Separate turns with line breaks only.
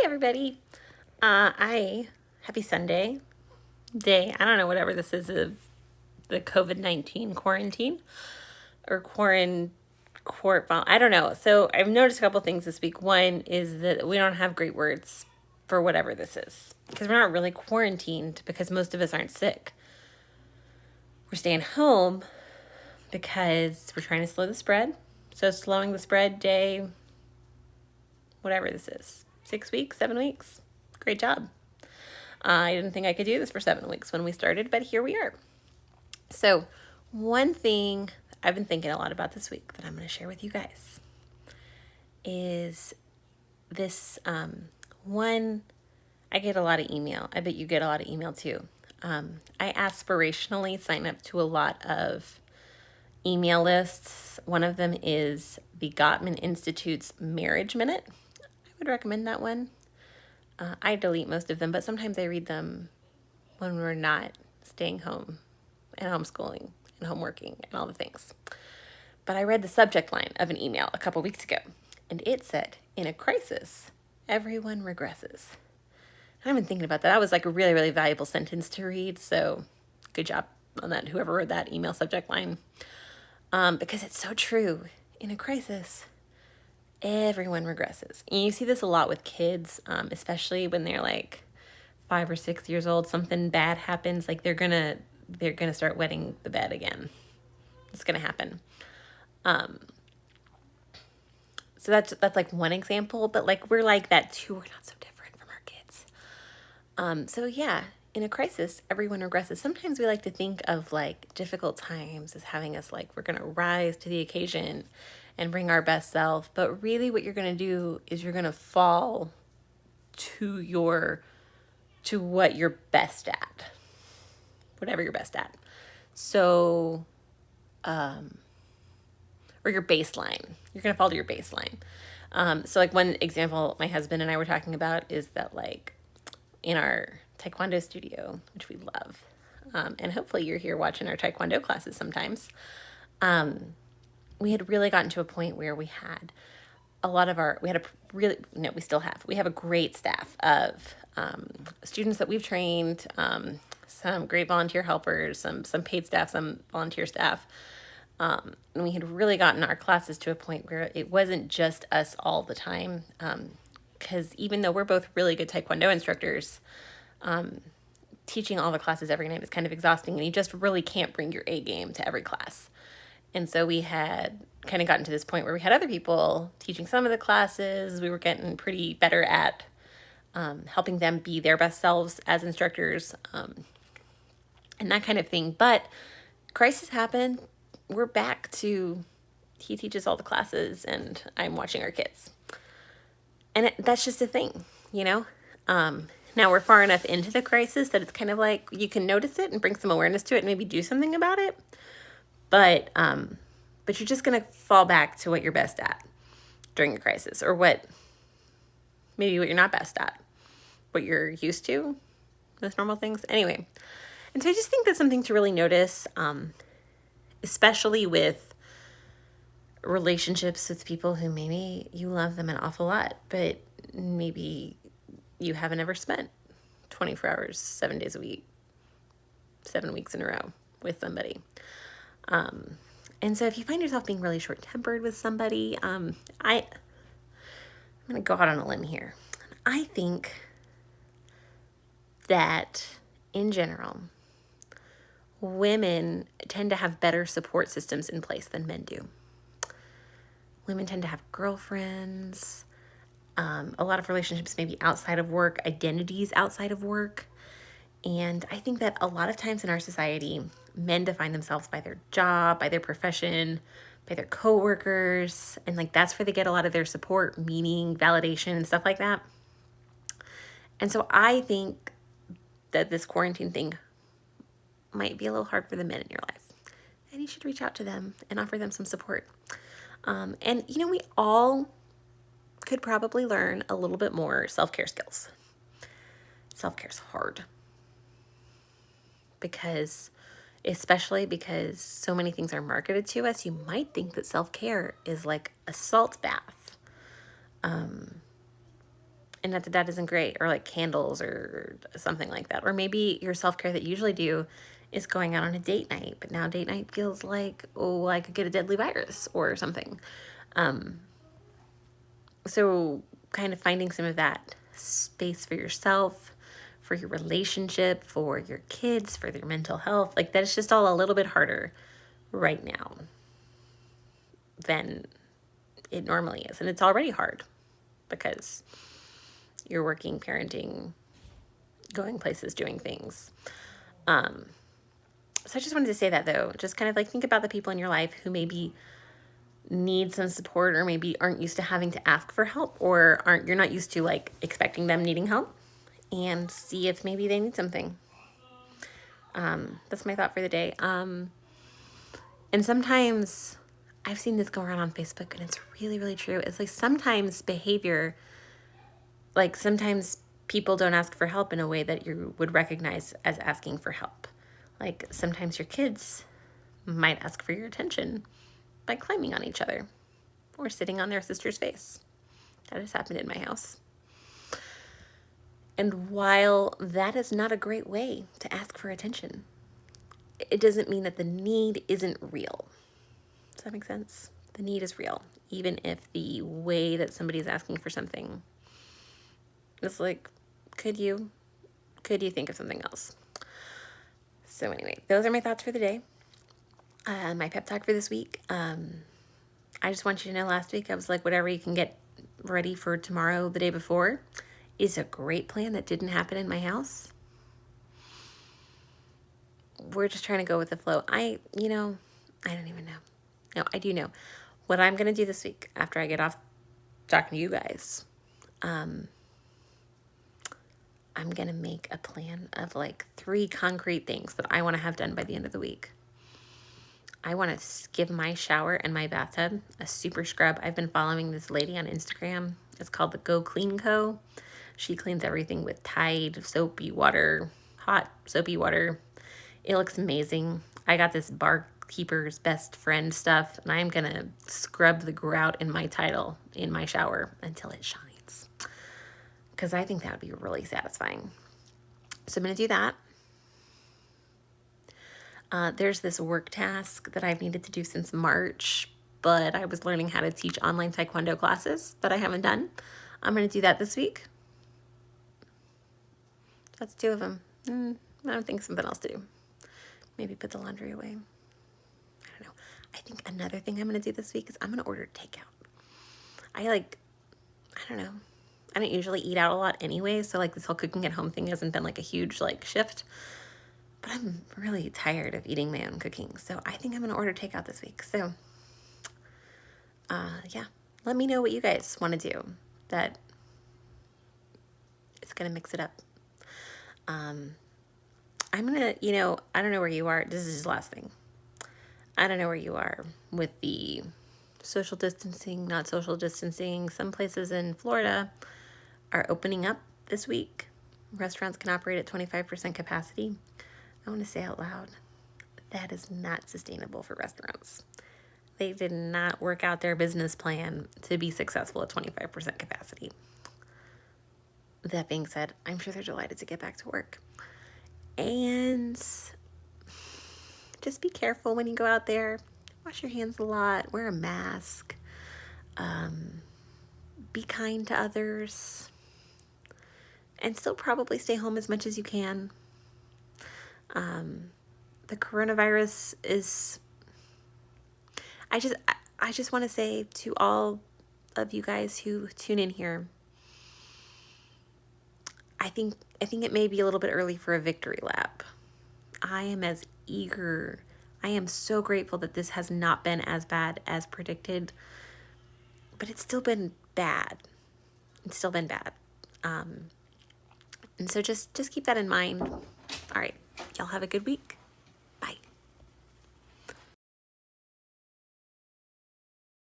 everybody. Happy Sunday day. I don't know, whatever this is of the COVID-19 quarantine or I don't know. So I've noticed a couple things this week. One is that we don't have great words for whatever this is because we're not really quarantined because most of us aren't sick. We're staying home because we're trying to slow the spread. So slowing the spread day, whatever this is, 6 weeks, 7 weeks. Great job. I didn't think I could do this for 7 weeks when we started, but here we are. So one thing I've been thinking a lot about this week that I'm going to share with you guys is this one. I get a lot of email. I bet you get a lot of email too. I aspirationally sign up to a lot of email lists. One of them is the Gottman Institute's Marriage Minute. I would recommend that one. I delete most of them, but sometimes I read them when we're not staying home and homeschooling and homeworking and all the things. But I read the subject line of an email a couple weeks ago, and it said, "In a crisis, everyone regresses." And I've been thinking about that. That was like a really, really valuable sentence to read, so good job on that, whoever wrote that email subject line. Because it's so true. In a crisis, everyone regresses. And you see this a lot with kids, especially when they're like 5 or 6 years old. Something bad happens, like they're gonna start wetting the bed again. It's gonna happen. So that's like one example, but like we're like that too. We're not so different from our kids. So yeah, in a crisis, everyone regresses. Sometimes we like to think of like difficult times as having us like we're gonna rise to the occasion and bring our best self, but really what you're gonna do is you're gonna fall to what you're best at, whatever you're best at. So, or your baseline. You're going to fall to your baseline. So like one example my husband and I were talking about is that like in our Taekwondo studio, which we love, and hopefully you're here watching our Taekwondo classes sometimes, we had really gotten to a point where we had we still have. We have a great staff of students that we've trained, some great volunteer helpers, some paid staff, some volunteer staff. And we had really gotten our classes to a point where it wasn't just us all the time. Because even though we're both really good Taekwondo instructors, teaching all the classes every night is kind of exhausting, and you just really can't bring your A game to every class. And so we had kind of gotten to this point where we had other people teaching some of the classes. We were getting pretty better at helping them be their best selves as instructors, and that kind of thing. But crisis happened. We're back to he teaches all the classes and I'm watching our kids. And that's just a thing, you know? Now we're far enough into the crisis that it's kind of like you can notice it and bring some awareness to it and maybe do something about it. But you're just going to fall back to what you're best at during a crisis, or what you're not best at, what you're used to, those normal things. Anyway, and so I just think that's something to really notice, especially with relationships with people who maybe you love them an awful lot, but maybe you haven't ever spent 24 hours, 7 days a week, 7 weeks in a row with somebody. And so if you find yourself being really short-tempered with somebody, I'm going to go out on a limb here. I think that in general, women tend to have better support systems in place than men do. Women tend to have girlfriends, a lot of relationships maybe outside of work, identities outside of work. And I think that a lot of times in our society, men define themselves by their job, by their profession, by their coworkers, and like that's where they get a lot of their support, meaning, validation, and stuff like that. And so I think that this quarantine thing might be a little hard for the men in your life. And you should reach out to them and offer them some support. And, you know, we all could probably learn a little bit more self-care skills. Self-care is hard. Especially because so many things are marketed to us, you might think that self-care is like a salt bath. and not that that isn't great, or like candles or something like that. Or maybe your self-care that you usually do is going out on a date night, but now date night feels like, oh, I could get a deadly virus or something. So kind of finding some of that space for yourself, for your relationship, for your kids, for their mental health, like that is just all a little bit harder right now than it normally is. And it's already hard because you're working, parenting, going places, doing things. So I just wanted to say that, though, just kind of like think about the people in your life who maybe need some support, or maybe aren't used to having to ask for help, or you're not used to like expecting them needing help, and see if maybe they need something. That's my thought for the day. And sometimes I've seen this go around on Facebook, and it's really, really true. It's like sometimes behavior, like sometimes people don't ask for help in a way that you would recognize as asking for help. Like sometimes your kids might ask for your attention by climbing on each other or sitting on their sister's face. That has happened in my house. And while that is not a great way to ask for attention, it doesn't mean that the need isn't real. Does that make sense? The need is real, even if the way that somebody's asking for something is like, could you think of something else? So anyway, those are my thoughts for the day. My pep talk for this week. I just want you to know, last week I was like, whatever you can get ready for tomorrow, the day before, is a great plan that didn't happen in my house. We're just trying to go with the flow. I don't even know. No, I do know. What I'm going to do this week after I get off talking to you guys, I'm going to make a plan of like 3 concrete things that I want to have done by the end of the week. I want to give my shower and my bathtub a super scrub. I've been following this lady on Instagram. It's called the Go Clean Co. She cleans everything with Tide soapy water, hot soapy water. It looks amazing. I got this barkeeper's best friend stuff, and I'm going to scrub the grout in my title in my shower until it shines, because I think that would be really satisfying. So I'm going to do that. There's this work task that I've needed to do since March, but I was learning how to teach online Taekwondo classes that I haven't done. I'm going to do that this week. That's 2 of them. I don't think something else to do. Maybe put the laundry away. I don't know. I think another thing I'm going to do this week is I'm going to order takeout. I don't know. I don't usually eat out a lot anyway, so like this whole cooking at home thing hasn't been like a huge like shift. But I'm really tired of eating my own cooking, so I think I'm going to order takeout this week. So, yeah, let me know what you guys want to do that it's going to mix it up. I'm going to, I don't know where you are. This is the last thing. I don't know where you are with the social distancing, not social distancing. Some places in Florida are opening up this week. Restaurants can operate at 25% capacity. I want to say out loud, that is not sustainable for restaurants. They did not work out their business plan to be successful at 25% capacity. That being said, I'm sure they're delighted to get back to work. And just be careful when you go out there. Wash your hands a lot. Wear a mask. Be kind to others. And still probably stay home as much as you can. The coronavirus is, I just want to say to all of you guys who tune in here, I think it may be a little bit early for a victory lap. I am so grateful that this has not been as bad as predicted, but it's still been bad. And so just keep that in mind. All right, y'all have a good week.